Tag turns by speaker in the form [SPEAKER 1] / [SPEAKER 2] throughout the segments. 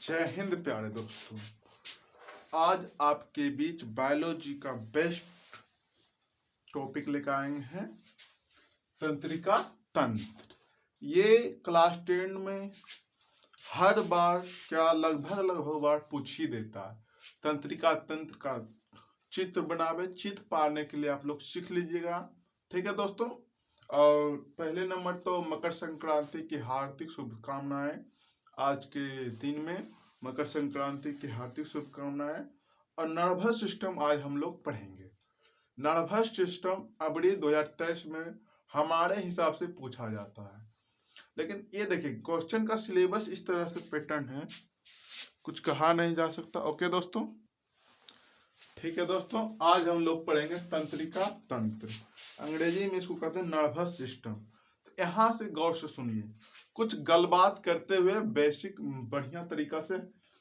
[SPEAKER 1] जय हिंद प्यारे दोस्तों। आज आपके बीच बायोलॉजी का बेस्ट टॉपिक लेकर आए हैं, तंत्रिका तंत्र। ये क्लास 10 में हर बार लगभग बार पूछ ही देता है। तंत्रिका तंत्र का चित्र बनावे, चित्र पाने के लिए आप लोग सीख लीजिएगा, ठीक है दोस्तों। और पहले नंबर तो मकर संक्रांति की हार्दिक शुभकामनाएं। आज के दिन में मकर संक्रांति की हार्दिक शुभकामनाएं। और नर्वस सिस्टम आज हम लोग पढ़ेंगे। नर्वस सिस्टम अबरी 2023 में हमारे हिसाब से पूछा जाता है, लेकिन ये देखिए क्वेश्चन का सिलेबस इस तरह से पैटर्न है, कुछ कहा नहीं जा सकता। ओके दोस्तों, ठीक है दोस्तों। आज हम लोग पढ़ेंगे तंत्रिका तंत्र, अंग्रेजी में इसको कहते हैं नर्वस सिस्टम। तो यहाँ से गौर से सुनिए, कुछ गलबात करते हुए बेसिक बढ़िया तरीका से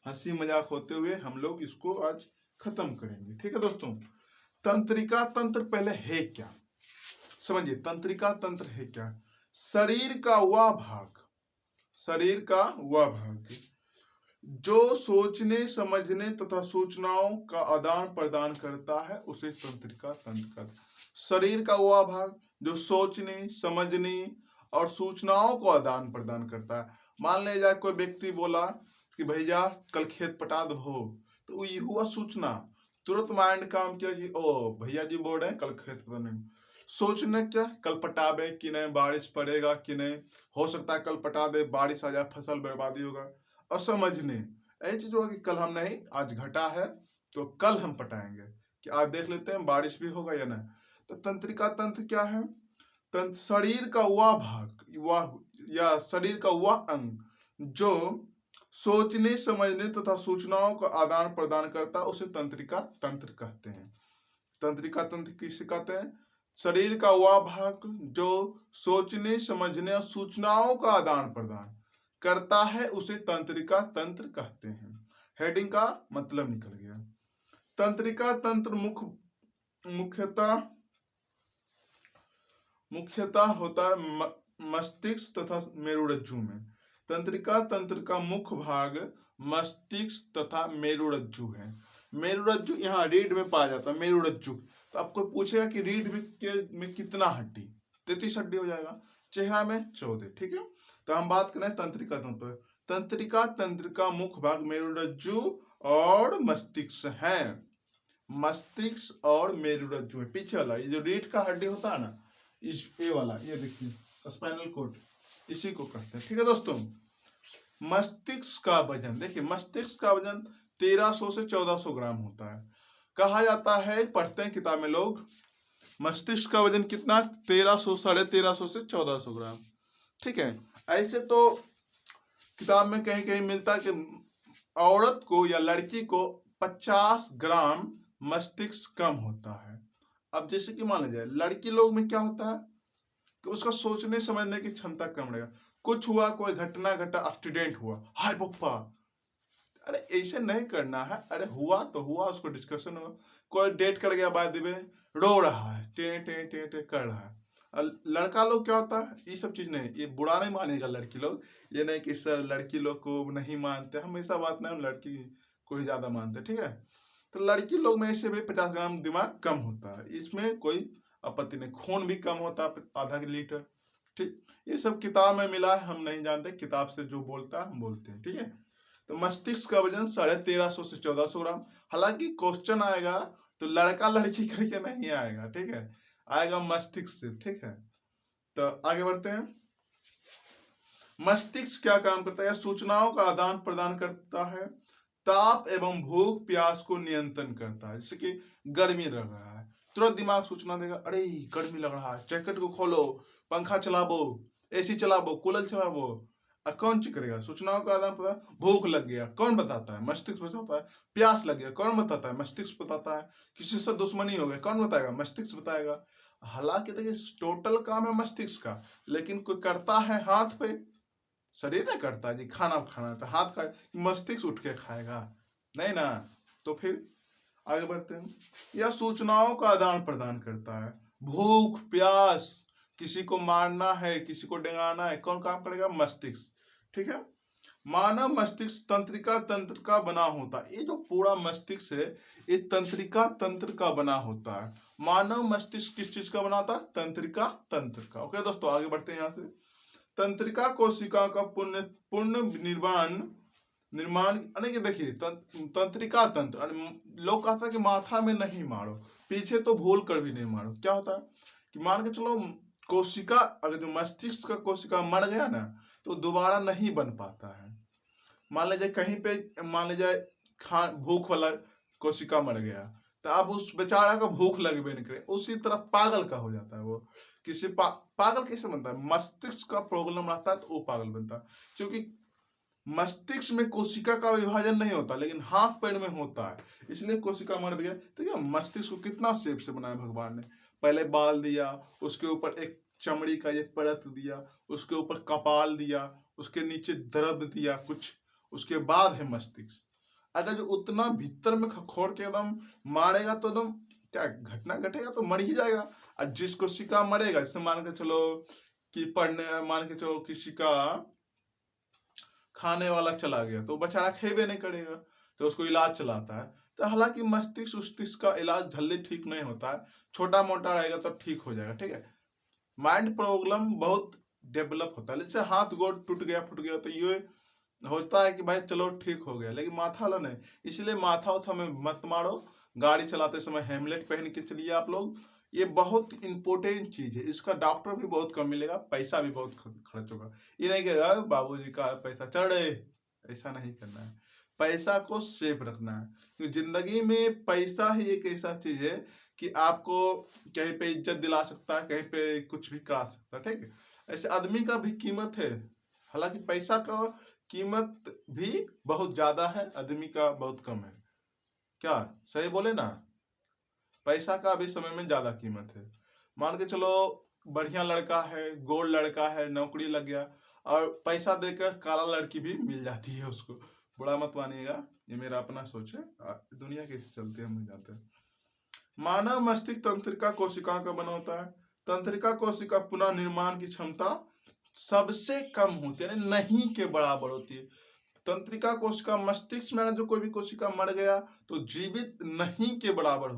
[SPEAKER 1] हंसी मजाक होते हुए हम लोग इसको आज खत्म करेंगे, ठीक है दोस्तों। तंत्रिका तंत्र पहले है क्या समझिए। तंत्रिका तंत्र है क्या? शरीर का वह भाग जो सोचने समझने तथा सूचनाओं का आदान प्रदान करता है उसे तंत्रिका तंत्र कहते हैं। शरीर का वह भाग जो सोचने समझने और सूचनाओं को आदान प्रदान करता है। मान ले जाए कोई व्यक्ति बोला कि भैया कल खेत पटा दो, तो ये हुआ सूचना। तुरंत माइंड काम किया कि ओ भैया जी बोल रहे हैं कल खेत पटाने। सोचने क्या, कल पटावे कि नहीं, बारिश पड़ेगा कि नहीं, हो सकता है कल पटा दे, बारिश आ जाए, फसल बर्बादी होगा। और समझने ऐसी चीज होगा कि कल हम नहीं, आज घटा है तो कल हम पटाएंगे, कि आज देख लेते हैं बारिश भी होगा या नहीं। तो तंत्रिका तंत्र क्या है? शरीर का वह भाग या शरीर का वह अंग जो सोचने समझने तथा सूचनाओं का आदान प्रदान करता है उसे तंत्रिका तंत्र कहते हैं। तंत्रिका तंत्र किसे कहते हैं? शरीर का वह भाग जो सोचने समझने और सूचनाओं का आदान प्रदान करता है उसे तंत्रिका तंत्र कहते हैं। हेडिंग का मतलब निकल गया। तंत्रिका तंत्र मुख्यतः होता है मस्तिष्क तथा मेरुरज्जु में। तंत्रिका तंत्र का मुख्य भाग मस्तिष्क तथा मेरुरज्जु है। मेरुरज्जु यहाँ रीढ़ में पाया जाता है, मेरुरज्जु। तो आपको पूछेगा कि रीढ़ में कितना हड्डी? 33 हड्डी हो जाएगा, चेहरा में 14, ठीक है। तो हम बात करें तंत्रिका तंत्र। तंत्रिका तंत्र का मुख्य भाग मेरुरज्जु और मस्तिष्क है। मस्तिष्क और मेरुरज्जु है। पीछे वाला ये जो रीढ़ का हड्डी होता है ना, इस ये वाला, ये देखिए स्पाइनल कॉर्ड, इसी को कहते हैं, ठीक है दोस्तों। मस्तिष्क का वजन देखिए, मस्तिष्क का वजन 1300 से 1400 ग्राम होता है। कहा जाता है, पढ़ते हैं किताब में लोग, मस्तिष्क का वजन कितना? 1300, 1350 से 1400 ग्राम, ठीक है। ऐसे तो किताब में कहीं कहीं मिलता है कि औरत को या लड़की को 50 ग्राम मस्तिष्क कम होता है। अब जैसे कि मान लीजिए लड़की लोग में क्या होता है कि उसका सोचने समझने की क्षमता कम रहेगा। कुछ हुआ, कोई घटना घटा, एक्सीडेंट हुआ, हाय पप्पा, अरे ऐसे नहीं करना है, अरे हुआ तो हुआ, उसको डिस्कशन हुआ। कोई डेट कर गया बाद में, रो रहा है, टे टे टे टे कर रहा है। लड़का लोग क्या होता है, ये सब चीज नहीं, ये बुरा नहीं मानेगा लड़की लोग, ये नहीं कि सर लड़की लोग को नहीं मानते, हम ऐसा बात नहीं, लड़की को ही ज्यादा मानते, ठीक है। तो लड़की लोग में ऐसे भी 50 ग्राम दिमाग कम होता है, इसमें कोई आपत्ति नहीं। खून भी कम होता है आधा लीटर, ठीक। ये सब किताब में मिला है, हम नहीं जानते, किताब से जो बोलता है हम बोलते हैं, ठीक है। तो मस्तिष्क का वजन 1350 से 1400 ग्राम। हालांकि क्वेश्चन आएगा तो लड़का लड़की करके नहीं आएगा, ठीक है, आएगा मस्तिष्क से, ठीक है। तो आगे बढ़ते हैं। मस्तिष्क क्या काम करता है? सूचनाओं का आदान प्रदान करता है, ताप एवं भूख प्यास को नियंत्रण करता है। जैसे कि गर्मी लग रहा है, तुरंत दिमाग सूचना देगा, अरे गर्मी लग रहा है, जैकेट को खोलो, पंखा चलाबो, एसी चलाबो, कूलर चलाबो। कौन चीज करेगा? सूचनाओं का आदान प्रदान। भूख लग गया, कौन बताता है? मस्तिष्क बताता है। प्यास लग गया, कौन बताता है? मस्तिष्क बताता है। किसी से दुश्मनी हो गई, कौन बताएगा? मस्तिष्क बताएगा। हालांकि देखिए टोटल काम है मस्तिष्क का, लेकिन कोई करता है हाथ पे, शरीर नहीं करता जी। खाना खाना तो हाथ का, मस्तिष्क उठ के खाएगा नहीं ना। तो फिर आगे बढ़ते हैं। यह सूचनाओं का आदान प्रदान करता है। भूख प्यास, किसी को मारना है, किसी को डेंगाना है, कौन काम करेगा? मस्तिष्क, ठीक है। मानव मस्तिष्क तंत्रिका तंत्र का बना होता है। ये जो पूरा मस्तिष्क है ये तंत्रिका तंत्र का बना होता है। मानव मस्तिष्क किस चीज का बना होता है? तंत्रिका तंत्र का। ओके दोस्तों, आगे बढ़ते हैं यहाँ से। तंत्रिका कोशिका का पूर्ण निर्माण यानी कि देखिए तंत्रिका तंत्र, लोग कहता है कि माथा में नहीं मारो, पीछे तो भूल कर भी नहीं मारो। क्या होता है कि मान के चलो कोशिका, अगर जो मस्तिष्क का कोशिका मर गया ना तो दोबारा नहीं बन पाता है। मान लीजिए कहीं पे, मान लीजिए भूख वाला कोशिका मर गया तो अब उस बेचारा का भूख लगबे नहीं करे, उसी तरह पागल का हो जाता है वो। पागल कैसे बनता है? मस्तिष्क का प्रॉब्लम रहता है तो वो पागल बनता है। क्योंकि मस्तिष्क में कोशिका का विभाजन नहीं होता लेकिन हाथ पैर में होता है, इसलिए कोशिका मर गया। तो क्या मस्तिष्क को कितना शेप से बनाया भगवान ने। पहले बाल दिया, उसके ऊपर एक चमड़ी का ये परत दिया, उसके ऊपर कपाल दिया, उसके नीचे द्रव दिया कुछ, उसके बाद है मस्तिष्क। अगर जो उतना भीतर में खखोर के एकदम मारेगा तो एकदम क्या घटना घटेगा, तो मर ही जाएगा। और जिस कोशिका मरेगा, जैसे मान के चलो कि पढ़ने, मान के चलो किसी का खाने वाला चला गया तो बेचारा खेबे नहीं करेगा, तो उसको इलाज चलाता है। तो हालांकि मस्तिष्क उस्तिष्क का इलाज जल्दी ठीक नहीं होता है, छोटा मोटा रहेगा तो ठीक हो जाएगा, ठीक है। माइंड प्रॉब्लम बहुत डेवलप होता है, जैसे हाथ गोड़ टूट गया फूट गया तो ये होता है कि भाई चलो ठीक हो गया, लेकिन माथा वाला नहीं। इसलिए माथा उथा में मत मारो, गाड़ी चलाते समय हेमलेट पहन के चलिए आप लोग। ये बहुत इंपॉर्टेंट चीज है, इसका डॉक्टर भी बहुत कम मिलेगा, पैसा भी बहुत खर्च होगा। ये नहीं कि बाबूजी का पैसा चढ़ रहे, ऐसा नहीं करना है। पैसा को सेफ रखना है, क्योंकि जिंदगी में पैसा ही एक ऐसा चीज है कि आपको कहीं पे इज्जत दिला सकता है, कहीं पे कुछ भी करा सकता है, ठीक है। ऐसे आदमी का भी कीमत है, हालांकि पैसा का कीमत भी बहुत ज्यादा है, आदमी का बहुत कम है। क्या सही बोले ना? पैसा का अभी समय में ज्यादा कीमत है। मान के चलो बढ़िया लड़का है, गोल्ड लड़का है, नौकरी लग गया और पैसा देकर काला लड़की भी मिल जाती है उसको। बुरा मत मानिएगा, ये मेरा अपना सोच है, दुनिया कैसे चलती है हम नहीं जानते। मानव मस्तिष्क तंत्रिका कोशिका का बना होता है। तंत्रिका कोशिका पुनः निर्माण की क्षमता सबसे कम होती है, नहीं के बराबर होती है। तंत्रिका कोशिका मस्तिष्क में जो कोई भी कोशिका मर गया तो जीवित नहीं के बराबर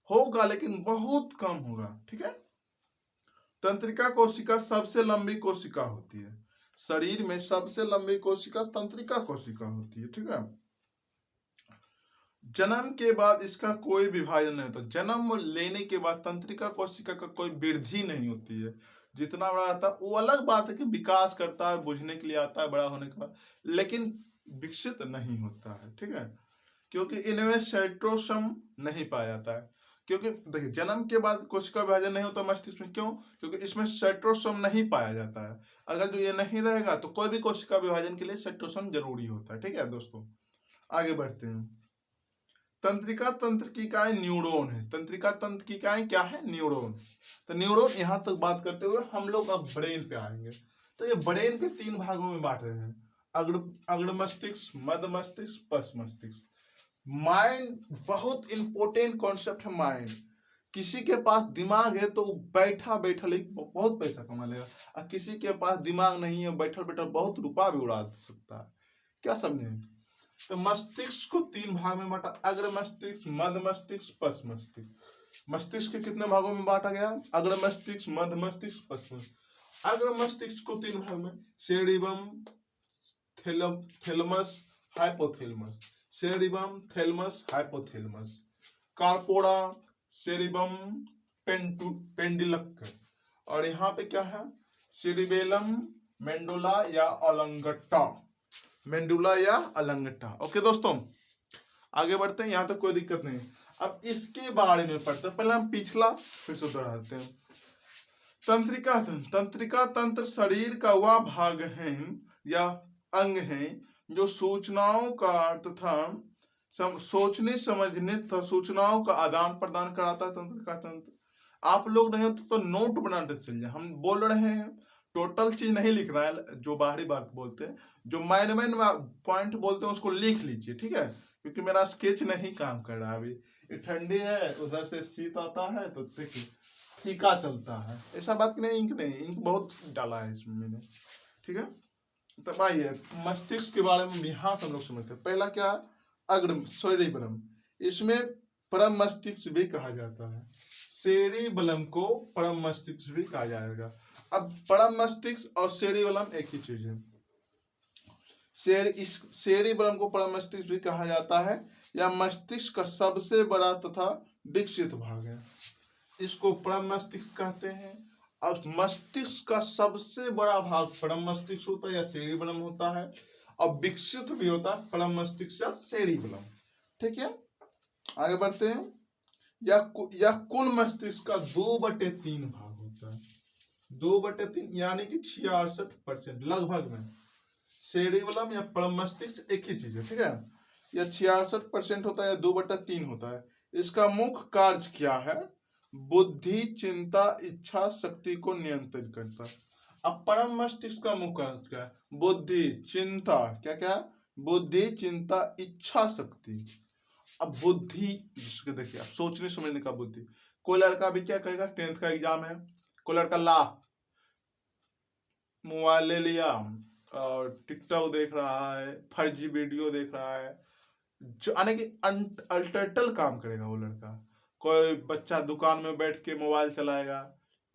[SPEAKER 1] होगा लेकिन बहुत कम होगा, ठीक है। तंत्रिका कोशिका सबसे लंबी कोशिका होती है, शरीर में सबसे लंबी कोशिका तंत्रिका कोशिका होती है, ठीक है। जन्म के बाद इसका कोई विभाजन नहीं होता, जन्म लेने के बाद तंत्रिका कोशिका का कोई वृद्धि नहीं होती है। जितना बड़ा रहता है वो अलग बात है कि विकास करता है, बुझने के लिए आता है बड़ा होने के बाद, लेकिन विकसित नहीं होता है, ठीक है। क्योंकि इनमें साइटोसोम नहीं पाया जाता है। क्योंकि देखिए जन्म के बाद कोशिका विभाजन नहीं होता मस्तिष्क में, क्यों? क्योंकि इसमें साइटोसोम नहीं पाया जाता है। अगर जो ये नहीं रहेगा तो कोई भी कोशिका विभाजन के लिए साइटोसोम जरूरी होता है, ठीक है दोस्तों। आगे बढ़ते हैं। तंत्रिका तंत्र की इकाई न्यूरॉन है। तंत्रिका तंत्र की इकाई क्या है? न्यूरॉन। तो न्यूरॉन यहां तक बात करते हुए हम लोग अब ब्रेन पे आएंगे। तो ये ब्रेन के 3 भागों में बांटे हैं, अग्र मस्तिष्क, मध्य मस्तिष्क, पश्च मस्तिष्क। माइंड बहुत इंपॉर्टेंट कॉन्सेप्ट है। माइंड, किसी के पास दिमाग है तो बैठा बैठल ही बहुत पैसा कमा लेगा, और किसी के पास दिमाग नहीं है बैठल बैठल बहुत रुपया भी उड़ा सकता है। क्या समझे? तो मस्तिष्क को 3 भाग में बांटा, अग्र मस्तिष्क, मध्य मस्तिष्क, पश्च मस्तिष्क। मस्तिष्क के कितने भागों में बांटा गया? अग्र मस्तिष्क, मध्य मस्तिष्क, पश्च मस्तिष्क। अग्र मस्तिष्क को 3 भाग में, cerebrum, thalamus, hypothalamus. Cerebrum, thalamus, hypothalamus. Corpora, cerebrum, पेंडिलक। और यहाँ पे क्या है? सेरिबेलम, मेंडुला या अलंगट्टा। मेंडुला या अलंगट्टा। ओके दोस्तों, आगे बढ़ते हैं, यहां तक कोई दिक्कत नहीं। अब इसके बारे में पढ़ते हैं, पहले हम पिछला फिर से दोहराते हैं। तंत्रिका तंत्र, तंत्रिका तंत्र शरीर का वह भाग है या अंग है जो सूचनाओं का तथा सोचने समझने तथा सूचनाओं का आदान प्रदान कराता है। तंत्रिका तंत्र, आप लोग नहीं होते तो नोट बनाते चलिए, हम बोल रहे हैं टोटल चीज नहीं लिख रहा है, जो बाहरी बात बोलते हैं, जो माइंड में पॉइंट बोलते हैं उसको लिख लीजिए, ठीक है। क्योंकि मेरा स्केच नहीं काम कर रहा अभी, ये ठंडी है, उधर से शीत आता है तो देखिए फीका चलता है, ऐसा बात नहीं। इंक नहीं, इंक बहुत डाला है इसमें मैंने, ठीक है। तब आइए मस्तिष्क के बारे में यहाँ से हम लोग समझते हैं। पहला क्या, अग्र सेरिबलम, इसमें परम मस्तिष्क भी कहा जाता है। सेरिबलम को परम मस्तिष्क भी कहा जाएगा। अब परम मस्तिष्क और सेरिबलम एक ही चीज है। सेरिबलम को परम मस्तिष्क भी कहा जाता है। यह मस्तिष्क का सबसे बड़ा तथा विकसित भाग है, इसको परम मस्तिष्क कहते हैं। और मस्तिष्क का सबसे बड़ा भाग परम मस्तिष्क होता है या सेरिबलम होता है, और विकसित भी होता है परम मस्तिष्क या सेरिबलम। ठीक है, आगे बढ़ते हैं। यह कुल मस्तिष्क का 2/3 भाग होता है। 2/3 यानी कि 66% लगभग में। सेरिबलम या परम मस्तिष्क एक ही चीज है। ठीक है, यह 66% होता है या 2/3 होता है। इसका मुख्य कार्य क्या है, बुद्धि, चिंता, इच्छा शक्ति को नियंत्रित करता है। अब परम मस्तिष्क का मुख्य कार्य क्या है, बुद्धि, चिंता, क्या क्या, बुद्धि, चिंता, इच्छा शक्ति। अब बुद्धि जिसके देखिए अब सोचने समझने का बुद्धि। कोई लड़का भी क्या करेगा, 10th का एग्जाम है, कोई लड़का मोबाइल ले लिया और टिकटॉक देख रहा है, फर्जी वीडियो देख रहा है, जो यानी कि अल्टरटल काम करेगा वो लड़का। कोई बच्चा दुकान में बैठ के मोबाइल चलाएगा।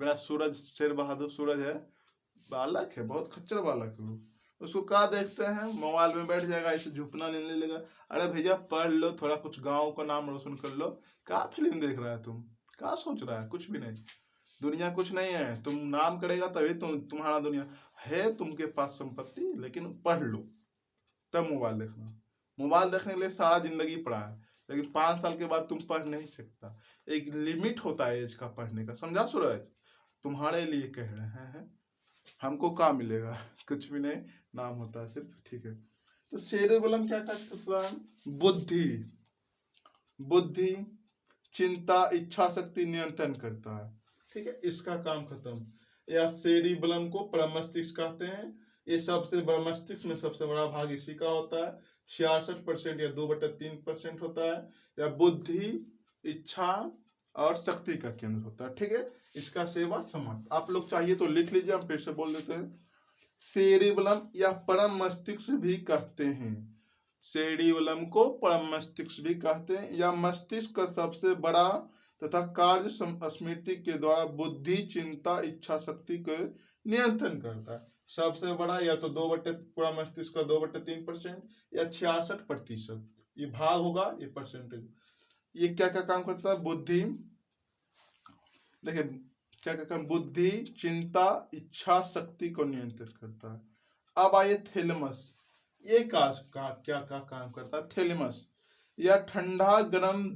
[SPEAKER 1] मेरा सूरज, शेर बहादुर सूरज है, बालक है, बहुत खच्चर बालक है वो। उसको क्या देखते हैं, मोबाइल में बैठ जाएगा, ऐसे झुकना लेने लगा। अरे भैया पढ़ लो थोड़ा, कुछ गाँव का नाम रोशन कर लो। क्या फिल्म देख रहा है तुम, क्या सोच रहा है, कुछ भी नहीं। दुनिया कुछ नहीं है, तुम नाम करेगा तभी तुम्हारा दुनिया है। तुमके पास संपत्ति, लेकिन पढ़ लो तब मोबाइल देखना। मोबाइल देखने के लिए सारा जिंदगी पड़ा है, लेकिन 5 साल के बाद तुम पढ़ नहीं सकता। एक लिमिट होता है एज का पढ़ने का, समझा सूरज? तुम्हारे लिए कह रहे हैं, हमको क्या मिलेगा कुछ भी नहीं, नाम होता है सिर्फ। ठीक है, तो सेरिबलम क्या करता है, बुद्धि, बुद्धि, चिंता, इच्छा शक्ति नियंत्रण करता है। ठीक है, इसका काम खत्म। या सेरिबलम को परम मस्तिष्क कहते हैं। ये सबसे बड़ा मस्तिष्क में सबसे बड़ा भाग इसी का होता है। 66% या 2/3% होता है। या बुद्धि, इच्छा और शक्ति का केंद्र होता है। ठीक है, इसका सेवा समाप्त। आप लोग चाहिए तो लिख लीजिए, हम फिर से बोल देते हैं। सेरिबलम या परम मस्तिष्क भी कहते हैं। सेरिबलम को परम मस्तिष्क भी कहते हैं। यह मस्तिष्क का सबसे बड़ा तथा कार्य स्मृति के द्वारा बुद्धि, चिंता, इच्छा शक्ति को नियंत्रण करता है। सबसे बड़ा या तो पूरा मस्तिष्क का 2/3% या 66%, ये भाग होगा, ये परसेंटेज। ये क्या क्या काम करता है, बुद्धि, देखिए क्या क्या काम, बुद्धि, चिंता, इच्छा शक्ति को नियंत्रित करता है। अब आइए थैलेमस, ये क्या काम करता है। थैलेमस यह ठंडा गर्म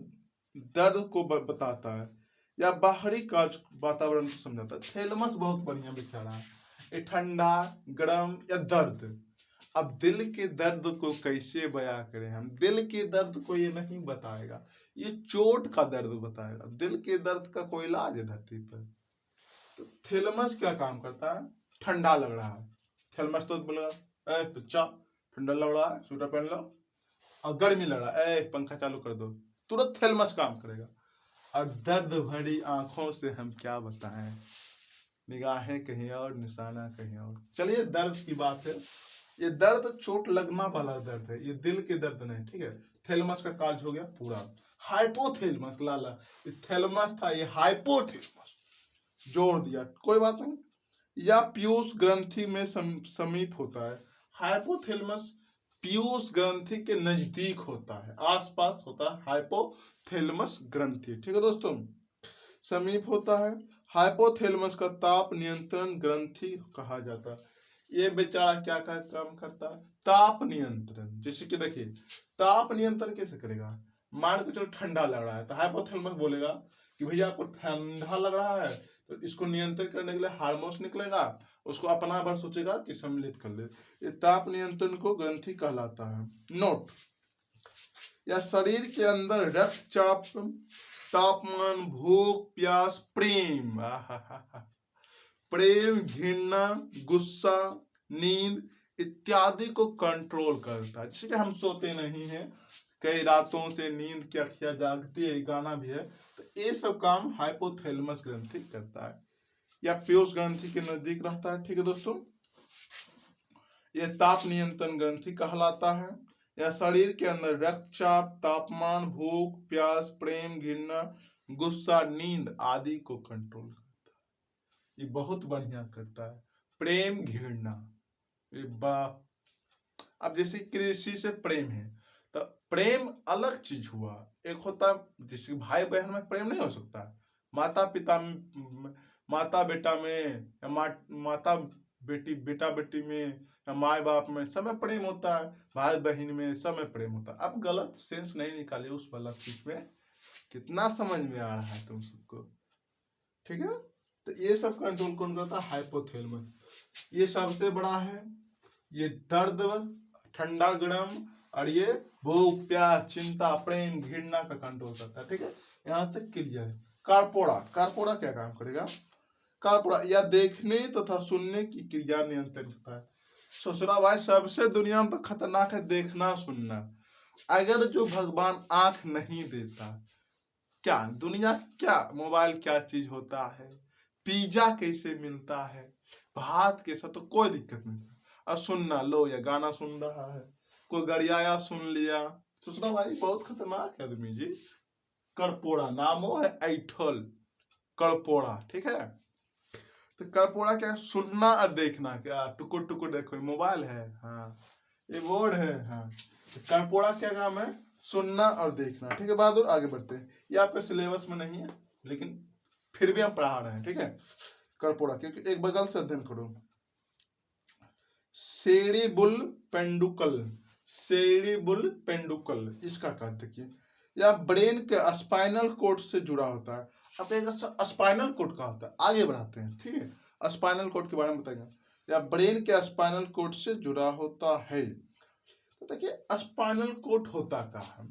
[SPEAKER 1] दर्द को बताता है, या बाहरी कार्य वातावरण को समझाता है। थैलेमस बहुत बढ़िया बेचारा है, ये ठंडा गर्म या दर्द। अब दिल के दर्द को कैसे बयां करें हम, दिल के दर्द को ये नहीं बताएगा, ये चोट का दर्द बताएगा। दिल के दर्द का कोई इलाज है धरती पर। तो थैलेमस क्या काम करता है, ठंडा लग रहा है, थैलेमस तो बोलेगा ए बच्चा ठंडा लग रहा है, स्वेटर पहन लो। और गर्मी लग रहा है, ए पंखा चालू कर दो, तुरंत थैलेमस काम करेगा। और दर्द भरी आंखों से हम क्या बताएं, निगाहें कहीं और, निशाना कहीं और। चलिए दर्द की बात है, ये दर्द चोट लगना वाला दर्द है, ये दिल के दर्द नहीं। ठीक है, थैलेमस का कार्य हो गया पूरा। हाइपोथैलेमस, लाला थैलेमस था, ये हाइपोथैलेमस जोड़ दिया, कोई बात नहीं। या पीयूष ग्रंथि में समीप होता है। हाइपोथैलेमस पीयूष ग्रंथि के नजदीक होता है, आसपास होता है हाइपोथैलेमस ग्रंथि। ठीक है दोस्तों, समीप होता है। हाइपोथैलेमस का ताप नियंत्रण ग्रंथि कहा जाता है। ये बेचारा क्या काम करता है, ताप नियंत्रण। जैसे कि देखिए ताप नियंत्रण कैसे करेगा, मान के चलो ठंडा लग रहा है तो हाइपोथैलेमस बोलेगा कि भैया आपको ठंडा लग रहा है, तो इसको नियंत्रित करने के लिए हार्मोन्स निकलेगा, उसको अपना भर सोचेगा कि सम्मिलित कर ले। ये ताप नियंत्रण को ग्रंथि कहलाता है। नोट, या शरीर के अंदर रक्तचाप, तापमान, भूख, प्यास, प्रेम, प्रेम, घृणा, गुस्सा, नींद इत्यादि को कंट्रोल करता है। जैसे कि हम सोते नहीं हैं, कई रातों से नींद की अखियां जागती है, गाना भी है, तो ये सब काम हाइपोथैलेमस ग्रंथि करता है, या पीयूष ग्रंथि के नजदीक रहता है। ठीक है दोस्तों, यह ताप नियंत्रण ग्रंथि कहलाता है। यह शरीर के अंदर रक्तचाप, तापमान, भूख, प्यास, प्रेम, घृणा, गुस्सा, नींद आदि को कंट्रोल करता है। ये बहुत बढ़िया करता है। प्रेम, घृणा, अब जैसे किसी से प्रेम है तो प्रेम अलग चीज हुआ। एक होता जैसे भाई बहन में प्रेम नहीं हो सकता, माता पिता में, माता बेटा में, या माता बेटी, बेटा बेटी में, या माए बाप में, सब में प्रेम होता है। भाई बहन में सब में प्रेम होता है। अब गलत सेंस नहीं निकाले उस वाला चीज में। कितना समझ में आ रहा है तुम सबको? ठीक है। तो ये सब कंट्रोल कौन करता है? हाइपोथैलेमस। ये सबसे बड़ा है। ये दर्द, ठंडा गर्म, और ये भूख, प्यास, चिंता, प्रेम, घृणा का कंट्रोल करता है। ठीक है, यहां तक क्लियर है। कारपोड़ा, कारपोड़ा क्या काम करेगा? कारपोड़ा या देखने तथा सुनने की क्रिया नियंत्रण करता है। ससुरा भाई सबसे दुनिया में तो खतरनाक है देखना सुनना। अगर जो भगवान आंख नहीं देता, क्या दुनिया, क्या मोबाइल क्या चीज होता है, पिज्जा कैसे मिलता है, भात कैसा, तो कोई दिक्कत नहीं। और सुनना, लो या गाना सुन रहा है, कोई गरियाया सुन लिया। ससुरा भाई बहुत खतरनाक है आदमी जी। करपोड़ा नामो है ऐठल, करपोड़ा। ठीक है, तो करपोड़ा क्या? सुनना और देखना। क्या टुकुर टुकुर देखो, मोबाइल है, हाँ ये बोर्ड है, हाँ। तो करपोड़ा क्या काम है? सुनना और देखना। ठीक है बहादुर, आगे बढ़ते हैं। ये आपके सिलेबस में नहीं है लेकिन फिर भी हम पढ़ा रहे हैं। ठीक है, करपोड़ा, क्योंकि एक बगल से अध्ययन करो। सेरिबुल पेंडुकल, सेरिबुल पेंडुकल, इसका क्या देखिए, या ब्रेन के स्पाइनल कोड से जुड़ा होता है। अब एक स्पाइनल कोड का होता है, आगे बढ़ाते हैं। ठीक है, स्पाइनल कोड के बारे में बताएंगे। या ब्रेन के स्पाइनल कोड से जुड़ा होता है। तो देखिए स्पाइनल कोड होता क्या है?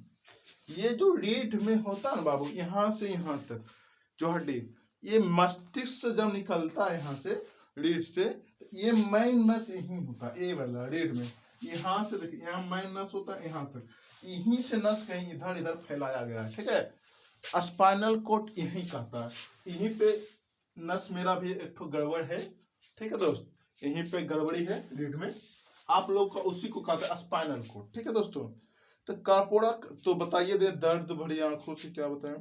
[SPEAKER 1] ये जो रीढ़ में होता है ना बाबू, यहाँ से यहाँ तक जो हड्डी, ये मस्तिष्क से जब निकलता है यहाँ से, रीढ़ से, ये मेन नस यही होता है, ए वाला रीढ़ में। यहाँ से देखिए, यहाँ मेन नस होता है यहाँ तक, यहीं से नस कहीं इधर इधर फैलाया गया है। ठीक है, स्पाइनल कोड यही कहता है। यहीं पे नस, मेरा भी एक ठो गड़बड़ है। ठीक है दोस्त, यहीं पे गड़बड़ी है रीढ़ में, आप लोग का उसी को कहते हैं स्पाइनल कोड। ठीक है दोस्तों, तो कारपोड़ा तो बताइए दे, दर्द भरी आंखों से क्या बताएं?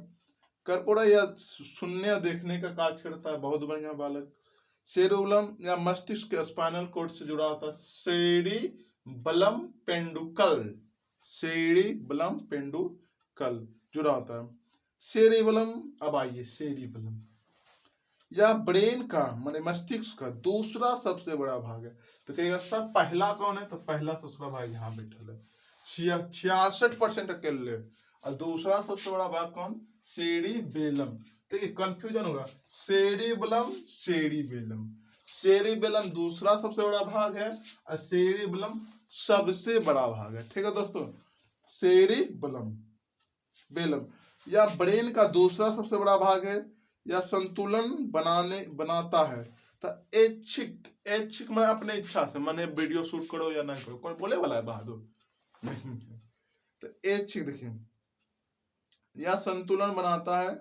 [SPEAKER 1] कारपोड़ा या सुनने और देखने का कार्य करता है, बहुत बढ़िया बालक। सेरुबलम या मस्तिष्क के स्पाइनल कोड से जुड़ा होता है। सेरिबलम पेंडुकल, सेरिबलम पेंडुकल जुड़ा होता है। सेरिबलम, अब आइए सेरिबलम, या ब्रेन का माने मस्तिष्क का दूसरा सबसे बड़ा भाग है। तो कहेगा सर पहला कौन है? तो पहला दूसरा भाग यहाँ बैठल है, 66% अकेले। और दूसरा सबसे बड़ा भाग कौन? सेरिबेलम। देखिए कंफ्यूजन होगा, सेरिबलम, सेरिबेलम। सेरिबेलम दूसरा सबसे बड़ा भाग है और सेरिबलम सबसे बड़ा भाग है। ठीक है दोस्तों, सेरिबलम, बेलम या ब्रेन का दूसरा सबसे बड़ा भाग है, या संतुलन बनाता है। तो ऐच्छिक, ऐच्छिक मैं अपने इच्छा से, मैंने वीडियो शूट करो या ना करो, कोई बोले वाला है बहादुर नहीं है। तो ऐच्छिक देखिए, या संतुलन बनाता है,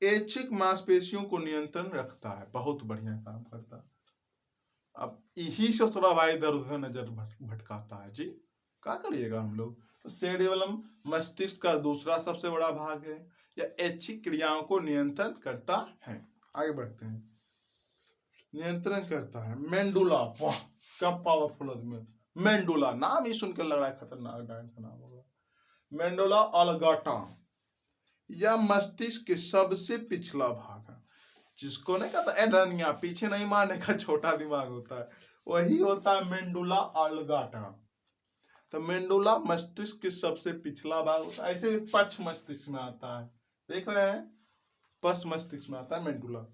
[SPEAKER 1] ऐच्छिक मांसपेशियों को नियंत्रण रखता है, बहुत बढ़िया काम करता है। अब यही से थोड़ा भाई इधर उधर नजर भटकाता है जी, क्या करिएगा हम लोग। तो सेरिबेलम मस्तिष्क का दूसरा सबसे बड़ा भाग है, या ऐच्छिक क्रियाओं को नियंत्रण करता है। आगे बढ़ते हैं, नियंत्रण करता है। मेंडुला, वाह क्या पावरफुल आदमी। मेंडुला नाम ही सुनकर लग रहा है खतरनाक डायन का नाम होगा। मेंडुला ऑब्लांगा, या मस्तिष्क के सबसे पिछला भाग है, जिसको नहीं कहता एडनिया, पीछे नहीं मारने का छोटा दिमाग होता है, वही होता है मेंडुला ऑब्लांगा। तो मेंडुला मस्तिष्क के सबसे पिछला भाग होता है। ऐसे पक्ष मस्तिष्क में आता है, देख रहे हैं, पक्ष मस्तिष्क में आता है मेंडुला।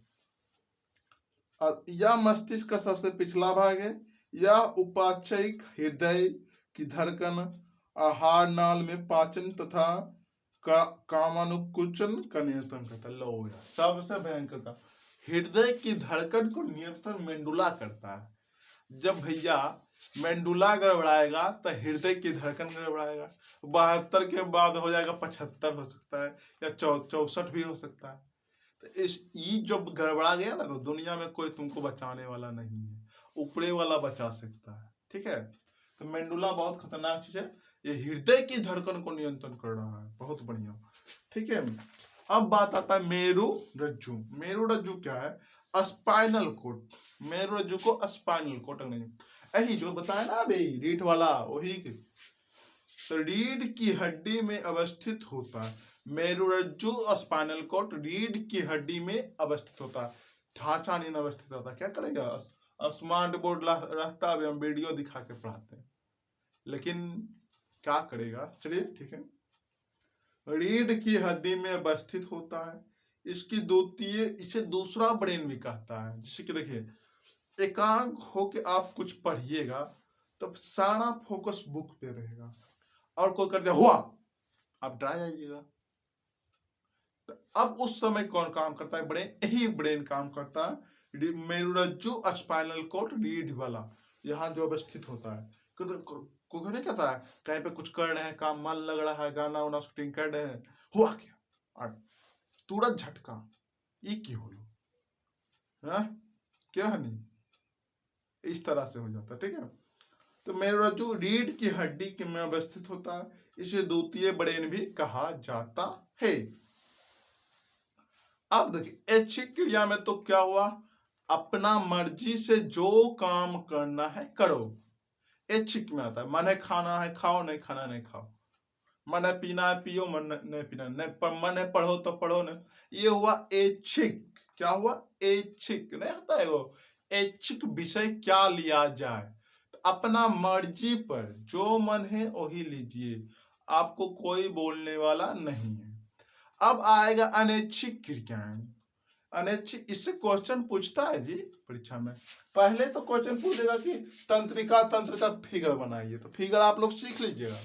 [SPEAKER 1] यह मस्तिष्क का सबसे पिछला भाग है। यह उपाचयिक हृदय की धड़कन, आहार नाल में पाचन तथा कामानुकुचन का नियंत्रण करता है। लो यार, सबसे भयंकर का, हृदय की धड़कन को नियंत्रण मेंडुला करता है। जब भैया मेंडुला गड़बड़ाएगा तो हृदय की धड़कन गड़बड़ाएगा। 72 के बाद हो जाएगा 75 हो सकता है, या 64 भी हो सकता है। तो इस ये जब गड़बड़ा गया ना, तो दुनिया में कोई तुमको बचाने वाला नहीं है, ऊपरे वाला बचा सकता है। ठीक है, तो मेंडुला बहुत खतरनाक चीज है, ये हृदय की धड़कन को नियंत्रण कर रहा है। बहुत बढ़िया, ठीक है। अब बात आता है मेरुरज्जु। मेरुरज्जु क्या है? Spinal cord. मेरुरज्जु को स्पाइनल कोड यही जो बताया ना अभी रीढ़ वाला, वही तो रीढ़ की हड्डी में अवस्थित होता है। मेरुरज्जु स्पाइनल कोड रीढ़ की हड्डी में अवस्थित होता है, ढांचा नहीं अवस्थित होता। क्या करेगा? स्मार्ट बोर्ड रहता है, हम वीडियो दिखा के पढ़ाते हैं, लेकिन क्या करेगा। चलिए ठीक है, रीढ़ की हड्डी में अवस्थित होता है। इसकी द्वितीय, इसे दूसरा ब्रेन भी कहता है। जैसे कि देखिए, एकांक होके आप कुछ पढ़िएगा तब सारा फोकस बुक पे रहेगा, और कोई कर दिया हुआ आप डरा जाइएगा। तो अब उस समय कौन काम करता है? ब्रेन। यही ब्रेन काम करता है। मेरुरज्जु स्पाइनल कोड रीढ़ वाला, यहाँ जो अवस्थित होता है। कोई नहीं कहता है कहीं पे कुछ कर रहे हैं, काम मन लग रहा है, गाना वाना शूटिंग कर रहे हैं, हुआ क्या तुरंत झटका, ये क्यों हो, क्या नहीं, इस तरह से हो जाता है। ठीक है, तो मेरुरज्जु रीढ़ की हड्डी के में अवस्थित होता है, इसे द्वितीय ब्रेन भी कहा जाता है। अब देखिए ऐच्छिक क्रिया में तो क्या हुआ? अपना मर्जी से जो काम करना है करो। ऐच्छिक में आता है, मन है खाना है खाओ, नहीं खाना नहीं खाओ, मन है पीना है पियो, मन नहीं पीना नहीं, मन है पढ़ो तो पढ़ो नहीं। ये हुआ ऐच्छिक। क्या हुआ? ऐच्छिक नहीं होता है वो, ऐच्छिक विषय क्या लिया जाए, तो अपना मर्जी पर जो मन है वही लीजिए, आपको कोई बोलने वाला नहीं है। अब आएगा अनैच्छिक क्रियाएं। अनैच्छिक, इससे क्वेश्चन पूछता है जी परीक्षा में। पहले तो क्वेश्चन पूछेगा कि तंत्रिका तंत्र का फिगर बनाइए, तो फिगर आप लोग सीख लीजिएगा,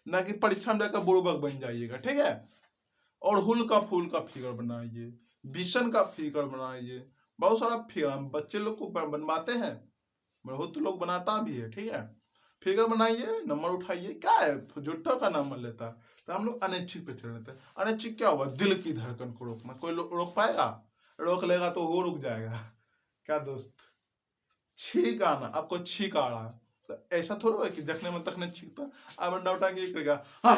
[SPEAKER 1] ना कि परीक्षा में जाकर बुड़बक बन जाइएगा। ठीक है, और हुल का फूल का फिगर बनाइए, विषण का फिगर बनाइए, बहुत सारा फिगर हम बच्चे लोग को बनवाते हैं, बहुत लोग बनाता भी है। ठीक है, फिगर बनाइए, नंबर उठाइए, क्या है जुट्टो का नंबर लेता है। तो हम लोग अनैच्छिक पे चल रहे थे। अनैच्छिक क्या हुआ? दिल की धड़कन को रोकना। कोई रोक पाएगा? रोक लेगा तो वो रुक जाएगा। क्या दोस्त? छींक आना, आपको छींक आ रहा है, तो ऐसा थोड़ा है कि देखने में तक नहीं छींकता, अब नौटंकी करेगा, हाँ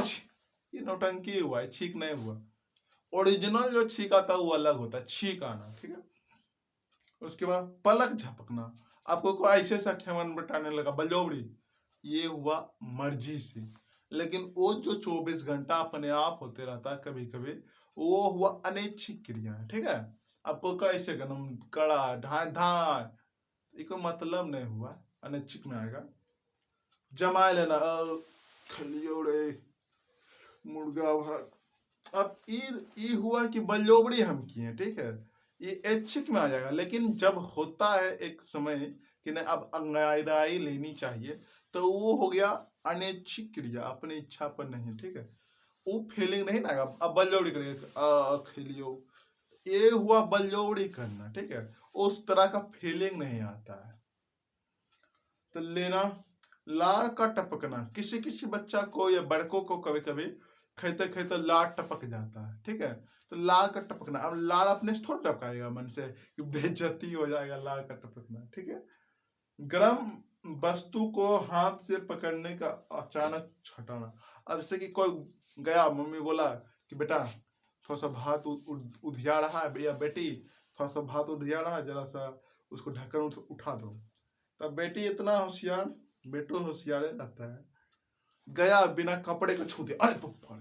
[SPEAKER 1] ये नौटंकी हुआ है, छींक नहीं हुआ। ओरिजिनल जो छींक आता है वो अलग होता है, छींक आना। ठीक है, उसके बाद पलक झपकना, आपको कोई ऐसे सा खेमन बटाने लगा बलजोबड़ी, ये हुआ मर्जी से। लेकिन वो जो 24 घंटा अपने आप होते रहता है कभी कभी, वो हुआ अनैच्छिक क्रिया है। ठीक है, आपको कैसे गनम कड़ा ढाई धाय, इसको मतलब नहीं हुआ, अनैच्छिक में आएगा। जमा लेना, खलियो रे मुर्गा भात। अब ये हुआ कि बलजोबड़ी हम किए। ठीक है, ये ऐच्छिक में आ जाएगा। लेकिन जब होता है एक समय कि नहीं अब अंगड़ाई लेनी चाहिए, तो वो हो गया अनैच्छिक क्रिया, अपनी इच्छा पर नहीं। ठीक है, वो फीलिंग नहीं ना आएगा। अब बलजोबड़ी करेगा खेलियो, ये हुआ बलजोबड़ी करना। ठीक है, उस तरह का फीलिंग नहीं आता है। तो लेना, लार का टपकना, किसी किसी बच्चा को या बड़कों को कभी कभी खेते खेते लार टपक जाता है। ठीक है, तो लार का टपकना, अब लार अपने से थोड़ा टपकाएगा मन से, बेइज्जती हो जाएगा लार का टपकना। ठीक है, गर्म वस्तु को हाथ से पकड़ने का अचानक हटाना। अब जैसे कि कोई गया, मम्मी बोला कि बेटा थोड़ा सा भात उधिया रहा है, या बेटी थोड़ा सा भात उधिया रहा है, जरा सा उसको ढक्कन उठा दो। तब बेटी इतना होशियार, बेटो होशियार रहता है, गया बिना कपड़े को छू दिया, अरे पप्पा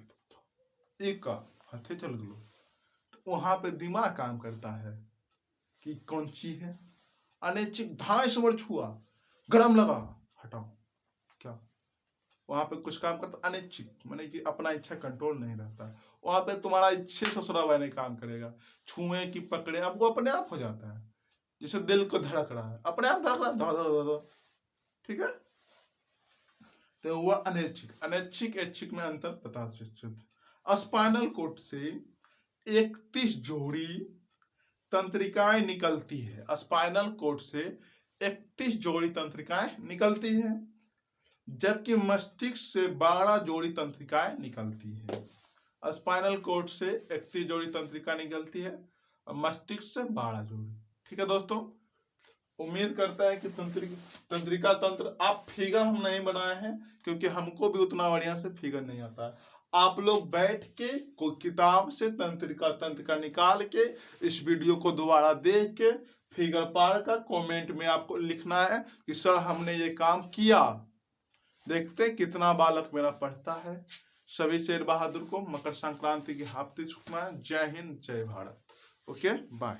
[SPEAKER 1] एक का हाथे चल गलो। तो वहां पे दिमाग काम करता है कि कौन ची है, अनैच्छिक धाय से छुआ, गरम लगा, हटाओ। क्या वहां पे कुछ काम करता? अनैच्छिक माने कि अपना इच्छा कंट्रोल नहीं रहता, वहां पे तुम्हारा इच्छे से ससुरा नहीं काम करेगा, छुए की पकड़े, आपको अपने आप हो जाता है। जैसे दिल को धड़क रहा है, अपने आप धड़क रहा है। ठीक है, तो हुआ अनैच्छिक। अनैच्छिक ऐच्छिक में अंतर बता सकते। स्पाइनल कोड से 31 जोड़ी तंत्रिकाएं निकलती है। स्पाइनल कोड से 31 जोड़ी तंत्रिकाएं निकलती है, जबकि मस्तिष्क से 12 जोड़ी तंत्रिकाएं निकलती है। स्पाइनल कोड से 31 जोड़ी तंत्रिका निकलती है और मस्तिष्क से 12 जोड़ी। ठीक है दोस्तों, उम्मीद करता है कि तंत्रिका तंत्र आप फिगर हम नहीं बनाए हैं, क्योंकि हमको भी उतना बढ़िया से फिगर नहीं आता है। आप लोग बैठ के कोई किताब से तंत्रिका तंत्र का निकाल के इस वीडियो को दोबारा देख के फिगर पार का कमेंट में आपको लिखना है कि सर हमने ये काम किया। देखते कितना बालक मेरा पढ़ता है। सभी शेर बहादुर को मकर संक्रांति की हार्दिक शुभकामनाएं। जय हिंद, जय भारत। Okay, bye.